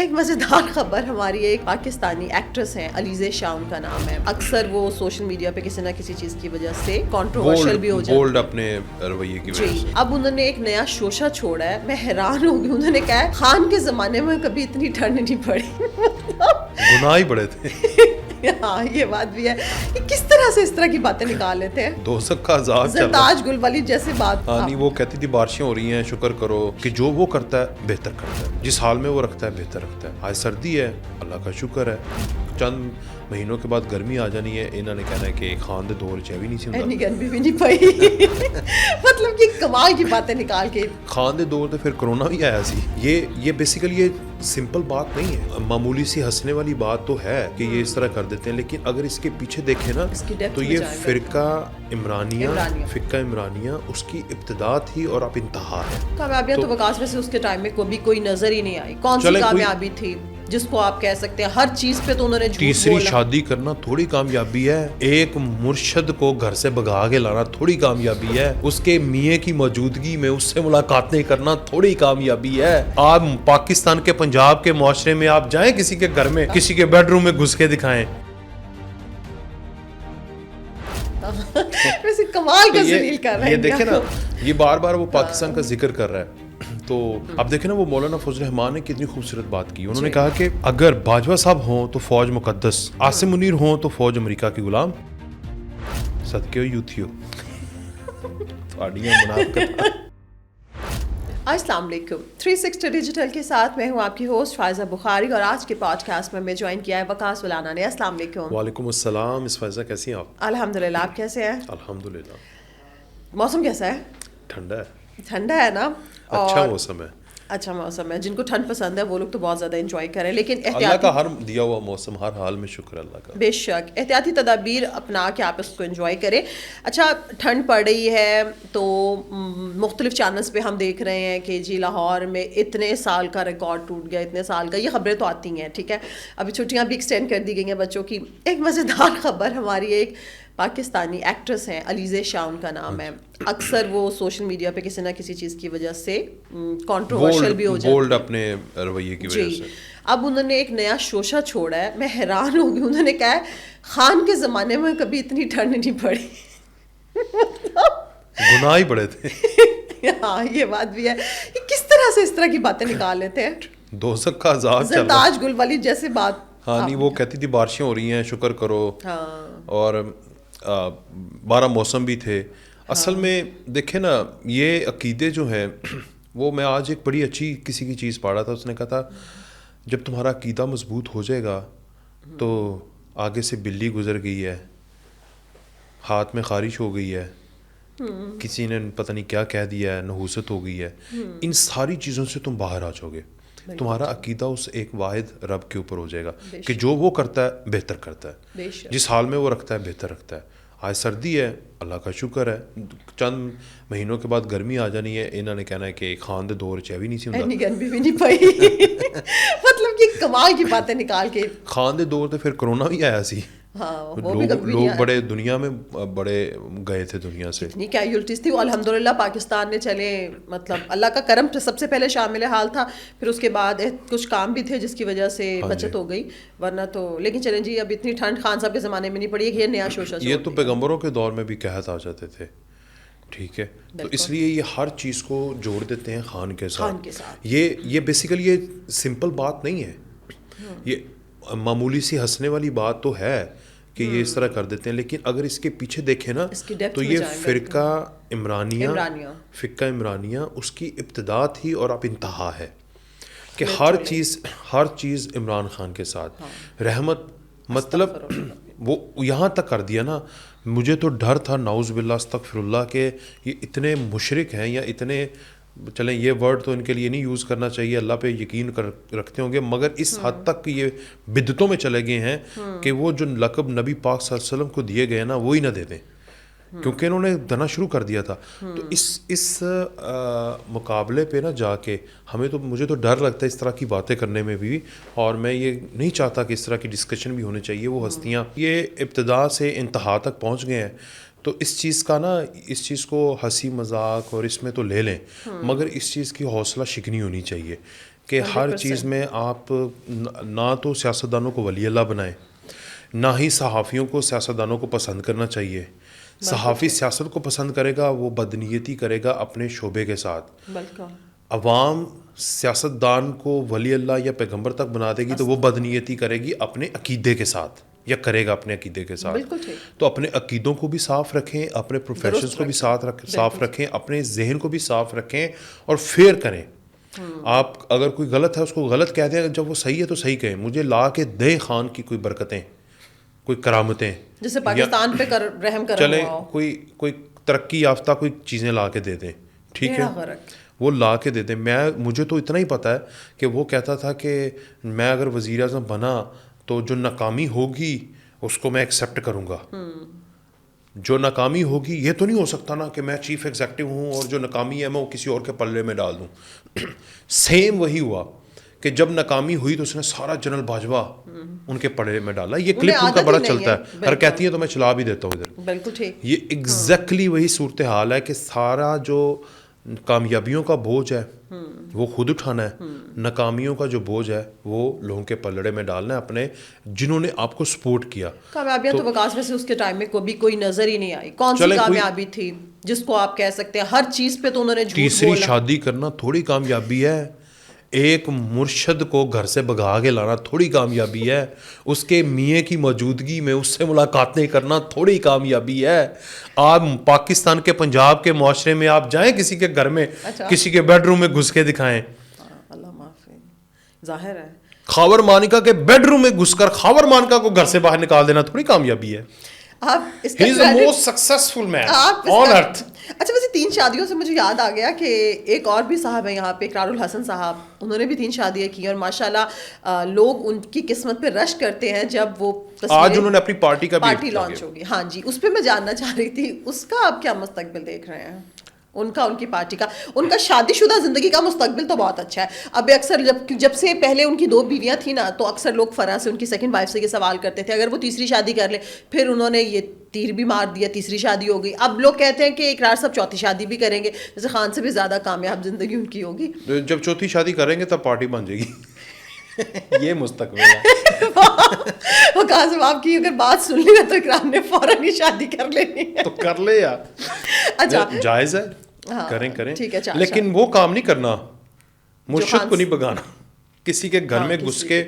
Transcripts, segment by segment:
ایک مزیدار خبر ہماری ایک پاکستانی ایکٹریس ہیں علیزہ شاہ ان کا نام ہے. اکثر وہ سوشل میڈیا پہ کسی نہ کسی چیز کی وجہ سے کنٹروورشل بھی ہو جاتی ہے, بولڈ اپنے رویے کی وجہ سے. اب انہوں نے ایک نیا شوشہ چھوڑا ہے, میں حیران ہو گئی. انہوں نے کہا ہے خان کے زمانے میں کبھی اتنی ٹھنڈ نہیں پڑی. گناہ ہی بڑے تھے. ہاں یہ بات بھی ہے. کس طرح سے اس طرح کی باتیں نکال لیتے ہیں. دوزخ کا عذاب چل رہا ہے. زرتاج گل والی جیسے بات. ہاں نہیں, وہ کہتی تھی بارشیں ہو رہی ہیں, شکر کرو کہ جو وہ کرتا ہے بہتر کرتا ہے, جس حال میں وہ رکھتا ہے بہتر رکھتا ہے. آج سردی ہے, اللہ کا شکر ہے. چند مہینوں کے بعد گرمی آ جانی ہے. انہوں نے کہنا ہے کہ خان دے دور چاہیے نہیں سی ہوں, گرمی بھی نہیں پئی. مطلب کہ کمال کی باتیں نکال کے. خان دے دور تے پھر کرونا بھی آیا سی. یہ بیسیکلی یہ سمپل بات نہیں ہے, معمولی سی ہنسنے والی بات تو ہے کہ یہ اس طرح کر دیتے ہیں, لیکن اگر اس کے پیچھے دیکھیں نا تو یہ فرقہ عمرانیہ اس کی ابتدا تھی اور اب انتہا ہے. کامیابیاں تو وکاس میں سے اس کے ٹائم میں کوئی نظر ہی نہیں آئی. کون سی کامیابی تھی جس کو آپ کہہ سکتے ہیں ہر چیز پہ تو انہوں نے جھوٹ بولا. تیسری شادی کرنا تھوڑی کامیابی ہے, ایک مرشد کو گھر سے بھگا کے لانا تھوڑی کامیابی ہے, اس کے میاں کی موجودگی میں اس سے ملاقاتیں کرنا تھوڑی کامیابی ہے. آپ پاکستان کے پنجاب کے معاشرے میں آپ جائیں کسی کے گھر میں, کسی کے بیڈ روم میں گھس کے دکھائیں. ویسے کمال کا ذلیل کر رہے ہیں. یہ دیکھیں نا, یہ بار بار وہ پاکستان کا ذکر کر رہا ہے. تو اب دیکھیں نا, وہ مولانا فضل الرحمان نے کتنی خوبصورت بات کی. انہوں نے کہا کہ اگر باجوہ صاحب ہوں تو فوج مقدس, عاصم منیر ہوں تو فوج امریکہ کی غلام. صدقے ہو یوتھیو تھوڑیاں منافقت. السلام علیکم. 360 ڈیجیٹل کے ساتھ میں ہوں آپ کی ہوسٹ فائزہ بخاری, اور آج کے پوڈ کاسٹ میں جوائن کیا ہے وقاص ولانا نے. السلام علیکم. وعلیکم السلام. اس فائزہ کیسی ہیں آپ؟ الحمدللہ, آپ کیسے ہیں؟ الحمدللہ. موسم کیسا ہے؟ ٹھنڈا ہے. ٹھنڈا ہے نا, اچھا موسم ہے. اچھا موسم ہے. جن کو ٹھنڈ پسند ہے وہ لوگ تو بہت زیادہ انجوائے کریں, لیکن اللہ کا ہر دیا ہوا موسم, ہر حال میں شکر اللہ کا. بے شک احتیاطی تدابیر اپنا کے آپ اس کو انجوائے کریں. اچھا, ٹھنڈ پڑ رہی ہے تو مختلف چینلز پہ ہم دیکھ رہے ہیں کہ جی لاہور میں اتنے سال کا ریکارڈ ٹوٹ گیا, اتنے سال کا, یہ خبریں تو آتی ہیں. ٹھیک ہے, ابھی چھٹیاں بھی ایکسٹینڈ کر دی گئی ہیں بچوں کی. ایک مزیدار خبر ہماری ایک پاکستانی ایکٹریس ہیں علیزہ شاہ ان کا نام ہے. اکثر وہ سوشل میڈیا پہ کسی نہ کسی چیز کی وجہ سے کنٹروورشل بھی ہو جاتی ہے, بولڈ اپنے رویے کی وجہ سے. اب انہوں نے ایک نیا شوشہ چھوڑا ہے, میں حیران ہو گئی. انہوں نے کہا ہے خان کے زمانے میں کبھی اتنی ٹھنڈ نہیں پڑی. گناہ ہی بڑے تھے. ہاں یہ بات بھی ہے. کس طرح سے اس طرح کی باتیں نکال لیتے ہیں. دوزخ کا عذاب چل رہا ہے. زرتاج گل والی جیسے بات. ہاں نہیں, وہ کہتی تھی بارشیں ہو رہی ہیں, شکر کرو. ہاں, اور 12 موسم بھی تھے. اصل میں دیکھیں نا, یہ عقیدے جو ہیں وہ, میں آج ایک بڑی اچھی کسی کی چیز پڑھ رہا تھا. اس نے کہا تھا جب تمہارا عقیدہ مضبوط ہو جائے گا تو آگے سے بلی گزر گئی ہے, ہاتھ میں خارش ہو گئی ہے, کسی نے پتہ نہیں کیا کہہ دیا ہے, نحوست ہو گئی ہے, ان ساری چیزوں سے تم باہر آ جاؤ گے. تمہارا عقیدہ اس ایک واحد رب کے اوپر ہو جائے گا کہ جو وہ کرتا ہے بہتر کرتا ہے, جس حال میں وہ رکھتا ہے بہتر رکھتا ہے. آج سردی ہے, اللہ کا شکر ہے. چند مہینوں کے بعد گرمی آ جانی ہے. انہوں نے کہنا ہے کہ خان دے دور چاہیے نہیں سی ہوں, گرمی بھی نہیں پئی. مطلب کہ کمال کی باتیں نکال کے. خان دے دور تے پھر کرونا بھی آیا سی. لوگ بڑے دنیا میں بڑے گئے تھے دنیا سے. اتنی کیجولٹیز تھی. الحمدللہ پاکستان نے چلے, مطلب اللہ کا کرم سب سے پہلے شامل حال تھا, پھر اس کے بعد کچھ کام بھی تھے جس کی وجہ سے بچت ہو گئی, ورنہ تو. لیکن چلیں جی, اب اتنی ٹھنڈ خان صاحب کے زمانے میں نہیں پڑی ہے کہ یہ نیا شوشہ. یہ تو پیغمبروں کے دور میں بھی قحط آ جاتے تھے. ٹھیک ہے, تو اس لیے یہ ہر چیز کو جوڑ دیتے ہیں خان کے ساتھ. یہ بیسیکلی یہ سمپل بات نہیں ہے, یہ معمولی سی ہنسنے والی بات تو ہے کہ یہ اس طرح کر دیتے ہیں, لیکن اگر اس کے پیچھے دیکھیں نا تو یہ فرقہ عمرانیہ اس کی ابتدا تھی اور اب انتہا ہے. کہ ہر چیز عمران خان کے ساتھ رحمت, مطلب وہ یہاں تک کر دیا نا. مجھے تو ڈر تھا نعوذ باللہ استغفر اللہ کہ یہ اتنے مشرک ہیں, یا اتنے, چلیں یہ ورڈ تو ان کے لیے نہیں یوز کرنا چاہیے, اللہ پہ یقین رکھتے ہوں گے, مگر اس حد تک یہ بدعتوں میں چلے گئے ہیں کہ وہ جو لقب نبی پاک صلی اللہ علیہ وسلم کو دیے گئے نا وہی نہ دے دیں, کیونکہ انہوں نے دینا شروع کر دیا تھا. تو اس مقابلے پہ نا جا کے مجھے تو ڈر لگتا ہے اس طرح کی باتیں کرنے میں بھی, اور میں یہ نہیں چاہتا کہ اس طرح کی ڈسکشن بھی ہونے چاہیے. وہ ہستیاں یہ ابتدا سے انتہا تک پہنچ گئے ہیں, تو اس چیز کا نا, اس چیز کو ہنسی مذاق اور اس میں تو لے لیں, مگر اس چیز کی حوصلہ شکنی ہونی چاہیے کہ ہر چیز میں آپ نہ تو سیاستدانوں کو ولی اللہ بنائیں، نہ ہی صحافیوں کو سیاستدانوں کو پسند کرنا چاہیے. صحافی سیاست کو پسند کرے گا وہ بدنیتی کرے گا اپنے شعبے کے ساتھ. عوام سیاستدان کو ولی اللہ یا پیغمبر تک بنا دے گی تو وہ بدنیتی کرے گی اپنے عقیدے کے ساتھ یا کرے گا اپنے عقیدے کے ساتھ. تو اپنے عقیدوں کو بھی صاف رکھیں، اپنے پروفیشنز کو بھی صاف رکھیں، اپنے ذہن کو بھی صاف رکھیں اور فیئر کریں. آپ اگر کوئی غلط ہے اس کو غلط کہہ دیں، جب وہ صحیح ہے تو صحیح کہیں. مجھے لا کے دیں خان کی کوئی برکتیں، کوئی کرامتیں، جیسے پاکستان پہ رحم کرم چلیں کوئی ترقی یافتہ کوئی چیزیں لا کے دے دیں، ٹھیک ہے، وہ لا کے دے دیں. مجھے تو اتنا ہی پتہ ہے کہ وہ کہتا تھا کہ میں اگر وزیر اعظم بنا تو جو ناکامی ہوگی اس کو میں ایکسیپٹ کروں گا. جو ناکامی ہوگی، یہ تو نہیں ہو سکتا نا کہ میں چیف ایگزیکٹو ہوں اور جو ناکامی ہے میں وہ کسی اور کے پلے میں ڈال دوں. سیم وہی ہوا کہ جب ناکامی ہوئی تو اس نے سارا جنرل باجوہ ان کے پڑے میں ڈالا. یہ کلپ ان کا بڑا چلتا ہے، اگر کہتی ہیں تو میں چلا بھی دیتا ہوں ادھر. بالکل ٹھیک. یہ ایگزیکٹلی وہی صورتحال ہے کہ سارا جو کامیابیوں کا بوجھ ہے وہ خود اٹھانا ہے، ناکامیوں کا جو بوجھ ہے وہ لوگوں کے پلڑے میں ڈالنا ہے اپنے جنہوں نے آپ کو سپورٹ کیا. کامیابیاں تو وکاس میں سے اس کے ٹائم میں کوئی نظر ہی نہیں آئی. کون سی کامیابی تھی جس کو آپ کہہ سکتے ہیں ہر چیز پہ تو انہوں نے جھوٹ بولا. تیسری شادی کرنا تھوڑی کامیابی ہے، ایک مرشد کو گھر سے بھگا کے لانا تھوڑی کامیابی ہے، اس کے میاں کی موجودگی میں اس سے ملاقاتیں کرنا تھوڑی کامیابی ہے. آپ پاکستان کے پنجاب کے معاشرے میں آپ جائیں کسی کے گھر میں، کسی کے بیڈ روم میں گھس کے دکھائیں. اللہ معافی، ظاہر ہے خاور مانیکا کے بیڈ روم میں گھس کر خاور مانیکا کو گھر سے باہر نکال دینا تھوڑی کامیابی ہے. He is the most successful man on earth. اچھا ویسے 3 شادیوں سے مجھے یاد آ گیا کہ ایک اور بھی صاحب ہیں یہاں پہ، اقرار الحسن صاحب، انہوں نے بھی 3 شادیاں کی اور ماشاءاللہ لوگ ان کی قسمت پہ رش کرتے ہیں جب وہ آج انہوں نے اپنی پارٹی لانچ ہوگی. ہاں جی، اس پہ میں جاننا چاہ رہی تھی اس کا آپ کیا مستقبل دیکھ رہے ہیں؟ ان کی پارٹی کا، ان کا شادی شدہ زندگی کا مستقبل تو بہت اچھا ہے. اب اکثر جب سے پہلے ان کی 2 بیویاں تھیں نا تو اکثر لوگ فرح سے ان کی سیکنڈ وائف سے یہ سوال کرتے تھے اگر وہ تیسری شادی کر لیں. پھر انہوں نے یہ تیر بھی مار دیا، تیسری شادی ہو گئی. اب لوگ کہتے ہیں کہ اقرار صاحب چوتھی شادی بھی کریں گے، جیسے خان سے بھی زیادہ کامیاب زندگی ان کی ہوگی. جب چوتھی شادی کریں گے تب پارٹی بن جائے گی. یہ مستقبل ہے. وہ قاسم آپ کی اگر بات سن لی تو اقرار نے فوراً ہی شادی کر لینی ہے. تو کر لے یار، اچھا جائز ہے، کریں لیکن وہ کام نہیں کرنا، مرشد کو نہیں بگانا، کسی کے گھر میں گھس کے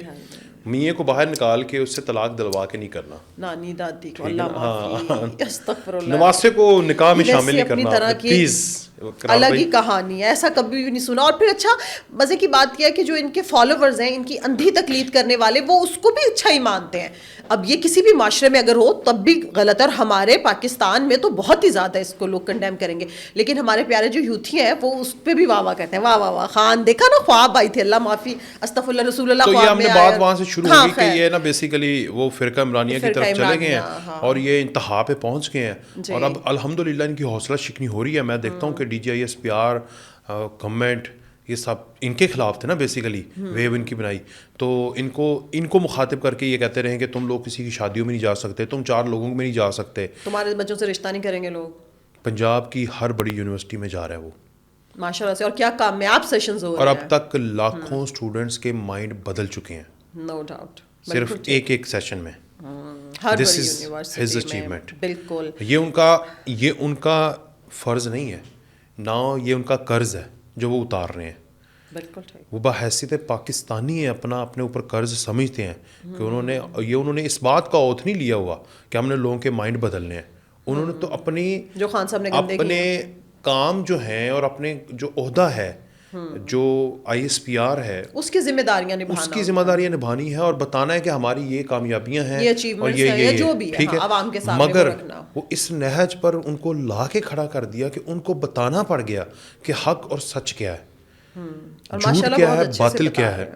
میاں کو باہر نکال کے اس سے طلاق دلوا کے نہیں کرنا. نانی دادی کو اللہ معافی، استغفر اللہ، نواسے کو نکاح میں شامل نہیں کرنا پلیز. الگ ہی کہانی ہے، ایسا کبھی بھی نہیں سنا. اور پھر اچھا مزے کی بات یہ ہے کہ جو ان کے فالوورز ہیں، ان کی اندھی تقلید کرنے والے، وہ اس کو بھی اچھا ہی مانتے ہیں. اب یہ کسی بھی معاشرے میں اگر ہو تب بھی غلط ہے، اور ہمارے پاکستان میں تو بہت ہی زیادہ اس کو لوگ کنڈیم کریں گے. لیکن ہمارے پیارے جو یوتھی ہیں وہ اس پہ بھی واہ واہ کہتے ہیں، واہ واہ واہ خان دیکھا نا خواب آئی تھی، اللہ معافی استغفر اللہ، رسول اللہ خواب میں آیا. تو یہ ہم نے بات وہاں سے شروع ہوگی کہ یہ نا بیسیکلی وہ فرقہ عمرانیہ کی طرف چلے گئے ہیں اور یہ انتہا پہ پہنچ گئے ہیں. اور اب الحمدللہ ان کی حوصلہ شکنی ہو رہی ہے. میں دیکھتا ہوں کہ D G I S P R government یہ سب ان کے خلاف تھے نا بیسیکلی، ویو ان کی بنائی. تو ان کو مخاطب کر کے یہ کہتے رہے کہ تم لوگ کسی کی شادیوں میں نہیں جا سکتے، تم 4 لوگوں میں نہیں جا سکتے، تمہارے بچوں سے رشتہ نہیں کریں گے لوگ. پنجاب کی ہر بڑی یونیورسٹی میں جا رہا ہے وہ ماشاءاللہ سے، اور کیا کامیاب سیشنز ہو رہے ہیں. اور ہیں، اب تک لاکھوں اسٹوڈنٹس کے مائنڈ بدل چکے ہیں، نو ڈاؤٹ، صرف ایک سیشن میں. دس از ہز اچیومنٹ. بالکل، یہ ان کا فرض نہیں ہے نہ، یہ ان کا قرض ہے جو وہ اتار رہے ہیں. بالکل وہ بحیثیت پاکستانی ہیں، اپنے اوپر قرض سمجھتے ہیں کہ انہوں نے اس بات کا اوتھ نہیں لیا ہوا کہ ہم نے لوگوں کے مائنڈ بدلنے ہیں. انہوں نے تو جو خان صاحب نے اپنے کام جو ہیں اور اپنے جو عہدہ ہے، جو آئی ایس پی آر ہے، اس کی ذمہ داریاں نبھانی ہے اور بتانا ہے کہ ہماری یہ کامیابیاں ہیں اور یہ جو بھی ٹھیک ہے. عوام کے سامنے مگر وہ اس نہج پر ان کو لا کے کھڑا کر دیا کہ ان کو بتانا پڑ گیا کہ حق اور سچ کیا ہے، جھوٹ کیا ہے، باطل کیا ہے.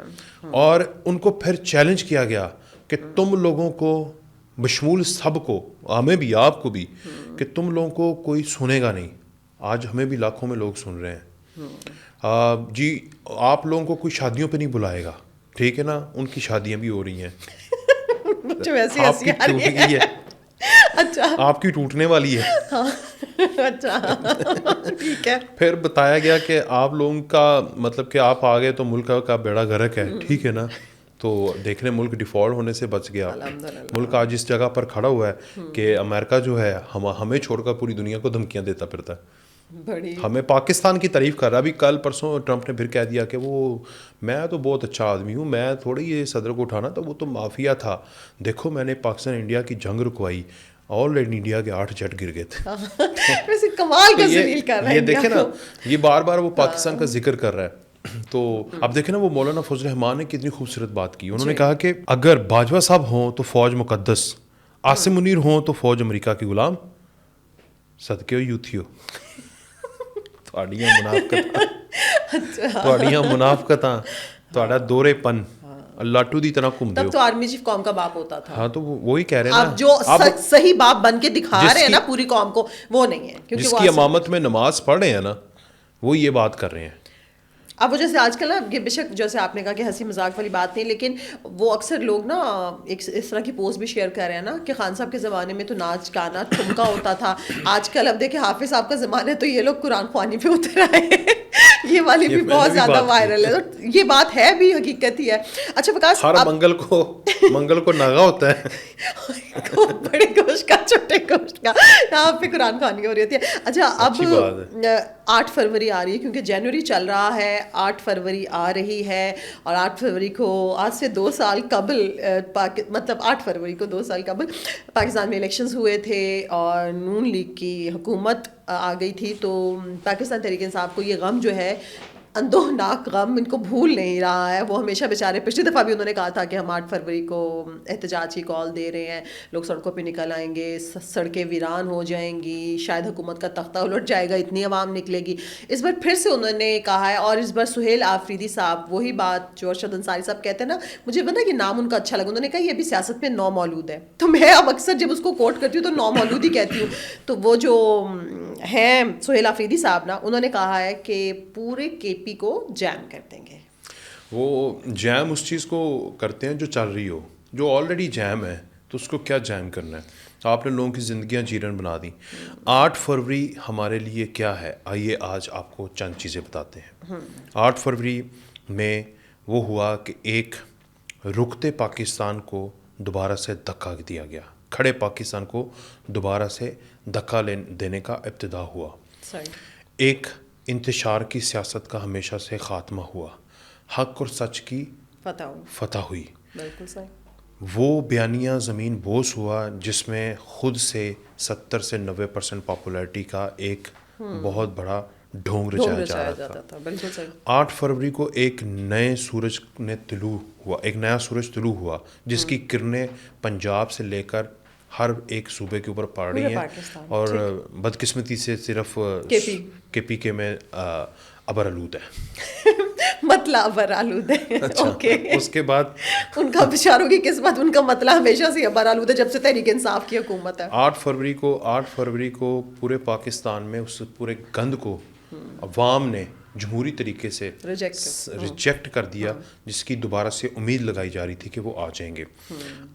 اور ان کو پھر چیلنج کیا گیا کہ تم لوگوں کو بشمول سب کو، ہمیں بھی آپ کو بھی، کہ تم لوگوں کو کوئی سنے گا نہیں. آج ہمیں بھی لاکھوں میں لوگ سن رہے ہیں. جی آپ لوگوں کو کوئی شادیوں پہ نہیں بلائے گا، ٹھیک ہے نا، ان کی شادیاں بھی ہو رہی ہیں. آپ کی ٹوٹ گئی ہے، اچھا آپ کی ٹوٹنے والی ہے. اچھا ٹھیک ہے. پھر بتایا گیا کہ آپ لوگوں کا مطلب کہ آپ آ گئے تو ملک کا بیڑا غرق ہے, ٹھیک ہے نا. تو دیکھ لیں ملک ڈیفالٹ ہونے سے بچ گیا. ملک آج اس جگہ پر کھڑا ہوا ہے کہ امریکہ جو ہے ہمیں چھوڑ کر پوری دنیا کو دھمکیاں دیتا پھرتا ہے. ہمیں پاکستان کی تعریف کر رہا ہے. ابھی کل پرسوں ٹرمپ نے پھر کہہ دیا کہ وہ میں تو بہت اچھا آدمی ہوں, میں تھوڑی یہ صدر کو اٹھانا تھا, وہ تو مافیا تھا. دیکھو میں نے پاکستان انڈیا کی جنگ رکوائی, آلریڈی انڈیا کے 8 جٹ گر گئے تھے. ویسے کمال کا ذلیل کر رہا ہے. یہ دیکھیں نا, یہ بار بار وہ پاکستان کا ذکر کر رہا ہے. تو اب دیکھیں نا, وہ مولانا فضل الرحمان نے کتنی خوبصورت بات کی. انہوں نے کہا کہ اگر باجوہ صاحب ہوں تو فوج مقدس, عاصم منیر ہوں تو فوج امریکہ کی غلام, صدقے ہو یوتھیو. تھوڑیاں منافقتاں تھوڑا دورے پن لاٹو دی طرح گھوم دیو. تب تو آرمی چیف قوم کا باپ ہوتا تھا. ہاں تو وہی کہہ رہے ہیں نا, اب جو صحیح باپ بن کے دکھا رہے ہیں نا پوری قوم کو, وہ نہیں ہے. جس کی امامت میں نماز پڑھ رہے ہیں نا, وہ یہ بات کر رہے ہیں. اب وہ جیسے آج کل نا, یہ بے شک جیسے آپ نے کہا کہ ہنسی مذاق والی بات نہیں, لیکن وہ اکثر لوگ نا ایک اس طرح کی پوسٹ بھی شیئر کر رہے ہیں نا کہ خان صاحب کے زمانے میں تو ناچ گانا ٹھمکا ہوتا تھا, آج کل اب دیکھیں حافظ صاحب کا زمانہ ہے تو یہ لوگ قرآن خوانی پہ اتر آئے ہیں. یہ والی بھی بہت زیادہ وائرل ہے. یہ بات ہے بھی, حقیقت ہی ہے. اچھا وکاس, ہر منگل کو ناغا ہوتا ہے, بڑے گوشت کا چھوٹے گوشت کا, یہاں پہ قرآن خوانی ہو رہی ہوتی ہے. اچھا اب 8 فروری آ رہی ہے, کیونکہ جنوری چل رہا ہے, 8 فروری آ رہی ہے, اور 8 فروری کو آج سے 2 سال قبل مطلب 8 فروری کو 2 سال قبل پاکستان میں الیکشنز ہوئے تھے اور نون لیگ کی حکومت آ گئی تھی. تو پاکستان تحریک انصاف کو یہ غم جو ہے, اندوہناک غم, ان کو بھول نہیں رہا ہے. وہ ہمیشہ بیچارے, پچھلی دفعہ بھی انہوں نے کہا تھا کہ ہم 8 فروری کو احتجاج کی کال دے رہے ہیں, لوگ سڑکوں پہ نکل آئیں گے, سڑکیں ویران ہو جائیں گی, شاید حکومت کا تختہ الٹ جائے گا, اتنی عوام نکلے گی. اس بار پھر سے انہوں نے کہا ہے, اور اس بار سہیل آفریدی صاحب, وہی بات جو ارشد انصاری صاحب کہتے ہیں نا, مجھے پتا کہ نام ان کا اچھا لگا, انہوں نے کہا یہ بھی سیاست میں نو مولود ہے. تو میں اب اکثر جب اس کو کوٹ کرتی ہوں تو نو مولود ہی کہتی ہوں. تو وہ جو ہیں سہیل آفریدی صاحب نا, انہوں نے کہا ہے کہ پورے کے پی کو جیم کر دیں گے. وہ جیم اس چیز کو کرتے ہیں جو چل رہی ہو, جو آلریڈی جیم ہے تو اس کو کیا جیم کرنا ہے. آپ نے لوگوں کی زندگیاں جیرن بنا دیں. 8 فروری ہمارے لیے کیا ہے, آئیے آج آپ کو چند چیزیں بتاتے ہیں. 8 فروری میں وہ ہوا کہ ایک رکتے پاکستان کو دوبارہ سے دھکا دیا گیا, کھڑے پاکستان کو دوبارہ سے دھکا دینے کا ابتدا ہوا. ایک انتشار کی سیاست کا ہمیشہ سے خاتمہ ہوا, حق اور سچ کی فتح ہوئی. بالکل صحیح. وہ بیانیہ زمین بوس ہوا جس میں خود سے 70 سے 90% پاپولیرٹی کا ایک بہت بڑا ڈھونگ رچایا جا رہا تھا. 8 فروری کو ایک نئے سورج نے طلوع ہوا, ایک نیا سورج طلوع ہوا جس کی کرنیں پنجاب سے لے کر ہر ایک صوبے کے اوپر پڑ رہی ہیں, اور بدقسمتی سے صرف کے پی کے میں ابر آلود ہے. مطلب ابر آلود ہے. اوکے, اس کے بعد ان کا بیچاروں کی قسمت, ان کا مطلب ہمیشہ سے ابر آلود ہے جب سے تحریک انصاف کی حکومت ہے. 8 فروری کو پورے پاکستان میں اس پورے گند کو عوام نے جمہوری طریقے سے ریجیکٹ کر دیا, جس کی دوبارہ سے امید لگائی جا رہی تھی کہ وہ آ جائیں گے.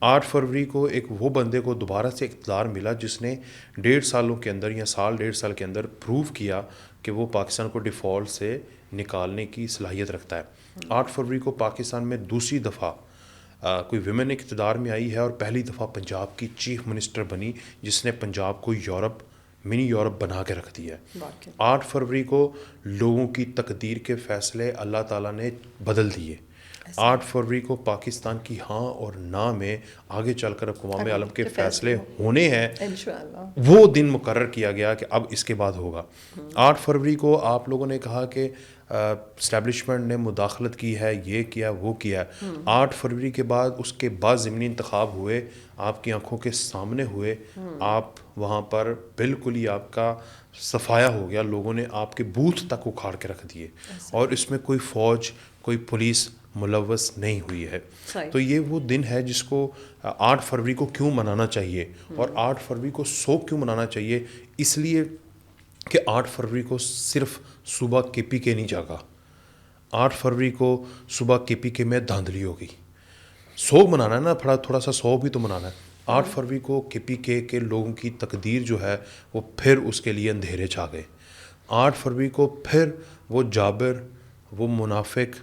8 فروری کو ایک وہ بندے کو دوبارہ سے اقتدار ملا جس نے 1.5 سالوں کے اندر یا 1.5 سال کے اندر پروو کیا کہ وہ پاکستان کو ڈیفالٹ سے نکالنے کی صلاحیت رکھتا ہے. 8 فروری کو پاکستان میں دوسری دفعہ کوئی ویمن اقتدار میں آئی ہے, اور پہلی دفعہ پنجاب کی چیف منسٹر بنی جس نے پنجاب کو منی یورپ بنا کے رکھ دیا ہے. 8 فروری کو لوگوں کی تقدیر کے فیصلے اللہ تعالیٰ نے بدل دیے. 8 فروری کو پاکستان کی ہاں اور نہ میں آگے چل کر اقوام عالم کے فیصلے ہونے ہیں, وہ دن مقرر کیا گیا کہ اب اس کے بعد ہوگا. 8 فروری کو آپ لوگوں نے کہا کہ اسٹیبلشمنٹ نے مداخلت کی ہے, یہ کیا وہ کیا. 8 فروری کے بعد اس کے بعد ضمنی انتخاب ہوئے, آپ کی آنکھوں کے سامنے ہوئے, آپ وہاں پر بالکل ہی آپ کا صفایا ہو گیا, لوگوں نے آپ کے بوتھ تک اکھاڑ کے رکھ دیے, اور اس میں کوئی فوج کوئی پولیس ملوث نہیں ہوئی ہے. تو یہ وہ دن ہے جس کو 8 فروری کو کیوں منانا چاہیے, اور 8 فروری کو سوگ کیوں منانا چاہیے. اس لیے کہ 8 فروری کو صرف صبح کے پی کے نہیں جاگا, 8 فروری کو صبح کے پی کے میں دھاندلی ہو گئی. سوگ منانا ہے نا, تھوڑا سا سوگ بھی تو منانا ہے. 8 فروری کو KPK کے لوگوں کی تقدیر جو ہے وہ پھر اس کے لیے اندھیرے چھا گئے. 8 فروری کو پھر وہ جابر، وہ منافق،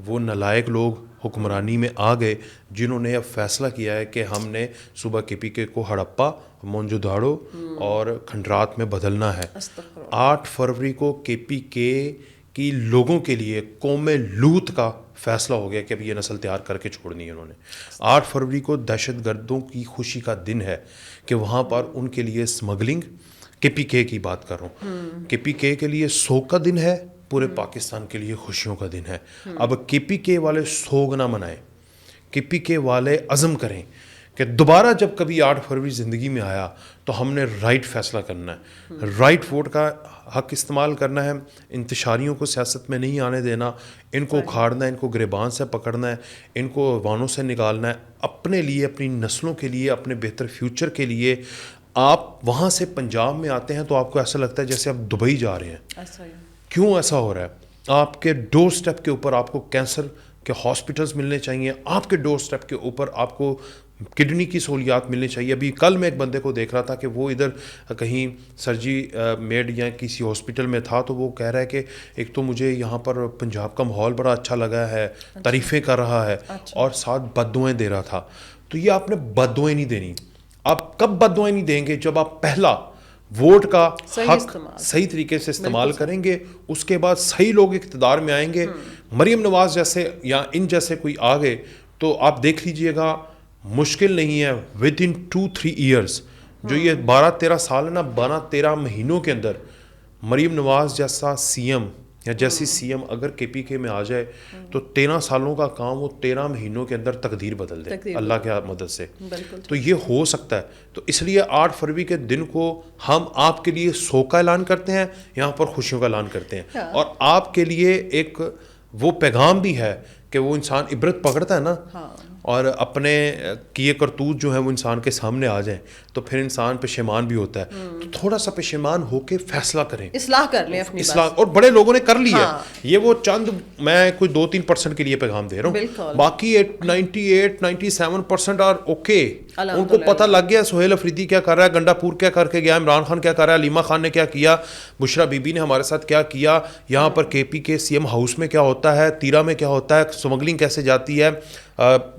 وہ نالائق لوگ حکمرانی میں آ گئے جنہوں نے اب فیصلہ کیا ہے کہ ہم نے صبح KPK کو ہڑپا، مونجو داڑو اور کھنڈرات میں بدلنا ہے. 8 فروری کو KPK کی لوگوں کے لیے قوم لوط کا فیصلہ ہو گیا کہ اب یہ نسل تیار کر کے چھوڑنی ہے انہوں نے. 8 فروری کو دہشت گردوں کی خوشی کا دن ہے کہ وہاں پر ان کے لیے اسمگلنگ، KPK کی بات کر رہا ہوں، KPK کے لیے سوگ کا دن ہے، پورے پاکستان کے لیے خوشیوں کا دن ہے. اب KPK والے سوگ نہ منائیں، KPK والے عزم کریں کہ دوبارہ جب کبھی 8 فروری زندگی میں آیا تو ہم نے رائٹ فیصلہ کرنا ہے، رائٹ ووٹ کا حق استعمال کرنا ہے، انتشاریوں کو سیاست میں نہیں آنے دینا، ان کو اکھاڑنا ہے، ان کو گریبان سے پکڑنا ہے، ان کو وانوں سے نکالنا ہے، اپنے لیے، اپنی نسلوں کے لیے، اپنے بہتر فیوچر کے لیے. آپ وہاں سے پنجاب میں آتے ہیں تو آپ کو ایسا لگتا ہے جیسے آپ دبئی جا رہے ہیں. کیوں ایسا ہو رہا ہے؟ آپ کے ڈور سٹیپ کے اوپر آپ کو کینسر کے ہاسپٹلز ملنے چاہیے، آپ کے ڈور سٹیپ کے اوپر آپ کو کڈنی کی سہولیات ملنی چاہیے. ابھی کل میں ایک بندے کو دیکھ رہا تھا کہ وہ ادھر کہیں سرجری میڈ یا کسی ہاسپٹل میں تھا تو وہ کہہ رہا ہے کہ ایک تو مجھے یہاں پر پنجاب کا ماحول بڑا اچھا لگا ہے، تعریفیں کر رہا ہے، اور ساتھ بد دعائیں دے رہا تھا. تو یہ آپ نے بد دعائیں نہیں دینی. آپ کب بد دعائیں نہیں دیں گے؟ جب آپ پہلا ووٹ کا حق صحیح طریقے سے استعمال کریں گے، اس کے بعد صحیح لوگ اقتدار میں آئیں گے. مریم نواز جیسے یا ان جیسے کوئی آ گئے تو آپ دیکھ لیجئے گا مشکل نہیں ہے ود ان 2-3 ایئرس، جو یہ 12-13 سال ہے نا، 12-13 مہینوں کے اندر مریم نواز جیسا ایم یا جیسی ایم اگر KPK میں آ جائے تو 13 سالوں کا کام وہ 13 مہینوں کے اندر تقدیر بدل دے اللہ کی مدد سے. تو یہ ہو سکتا ہے. تو اس لیے 8 فروری کے دن کو ہم آپ کے لیے سوگ کا اعلان کرتے ہیں، یہاں پر خوشیوں کا اعلان کرتے ہیں. اور آپ کے لیے ایک وہ پیغام بھی ہے کہ وہ انسان عبرت پکڑتا ہے نا، اور اپنے کیے کرتوت جو ہیں وہ انسان کے سامنے آ جائیں تو پھر انسان پشیمان بھی ہوتا ہے. تو تھوڑا سا پشیمان ہو کے فیصلہ کریں، اصلاح کر لیں اپنی اصلاح. اور بڑے لوگوں نے کر لی ہے. یہ وہ چند میں کوئی 2-3% کے لیے پیغام دے رہا ہوں، باقی 98-97% آر اوکے. ان کو پتہ لگ گیا سہیل افریدی کیا کر رہا ہے، گنڈا پور کیا کر کے گیا، عمران خان کیا کر رہا ہے، علیمہ خان نے کیا کیا، بشرا بی بی نے ہمارے ساتھ کیا کیا، یہاں پر KPK CM ہاؤس میں کیا ہوتا ہے، تیرا میں کیا ہوتا ہے، اسمگلنگ کیسے جاتی ہے،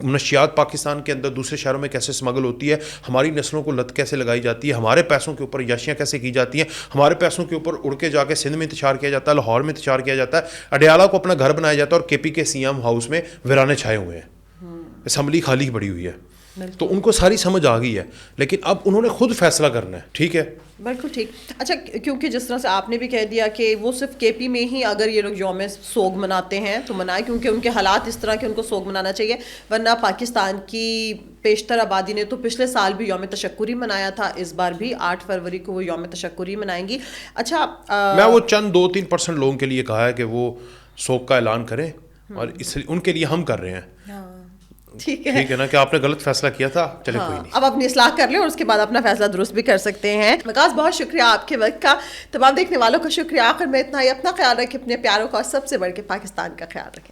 منشیات پاکستان کے اندر دوسرے شہروں میں کیسے اسمگل ہوتی ہے، ہماری نسلوں کو لت کیسے لگائی جاتی ہے، ہمارے پیسوں کے اوپر عیاشیاں کیسے کی جاتی ہیں، ہمارے پیسوں کے اوپر اڑ کے جا کے سندھ میں انتشار کیا جاتا ہے، لاہور میں انتشار کیا جاتا ہے، اڈیالہ کو اپنا گھر بنایا جاتا ہے، اور KPK CM ہاؤس میں ویرانے چھائے ہوئے ہیں، اسمبلی خالی پڑی ہوئی ہے. تو ان کو ساری سمجھ آ گئی ہے، لیکن اب انہوں نے خود فیصلہ کرنا ہے. ٹھیک ہے، بالکل ٹھیک. اچھا، کیونکہ جس طرح سے آپ نے بھی کہہ دیا کہ وہ صرف KP میں ہی اگر یہ لوگ یوم سوگ مناتے ہیں تو منائیں، کیونکہ ان کے حالات اس طرح کے ان کو سوگ منانا چاہیے. ورنہ پاکستان کی بیشتر آبادی نے تو پچھلے سال بھی یوم تشکری منایا تھا، اس بار بھی 8 فروری کو وہ یوم تشکری منائیں گی. اچھا، میں وہ چند 2-3% لوگوں کے لیے کہا ہے کہ وہ سوگ کا اعلان کریں، اور اس ان کے لیے ہم کر رہے ہیں. ٹھیک ہے نا کہ آپ نے غلط فیصلہ کیا تھا، چلے کوئی نہیں، اب اپنی اصلاح کر لیں اور اس کے بعد اپنا فیصلہ درست بھی کر سکتے ہیں. وقاص، بہت شکریہ آپ کے وقت کا. تمام دیکھنے والوں کا شکریہ. آخر میں اتنا ہی، اپنا خیال رکھیں، اپنے پیاروں کا، اور سب سے بڑھ کے پاکستان کا خیال رکھیں.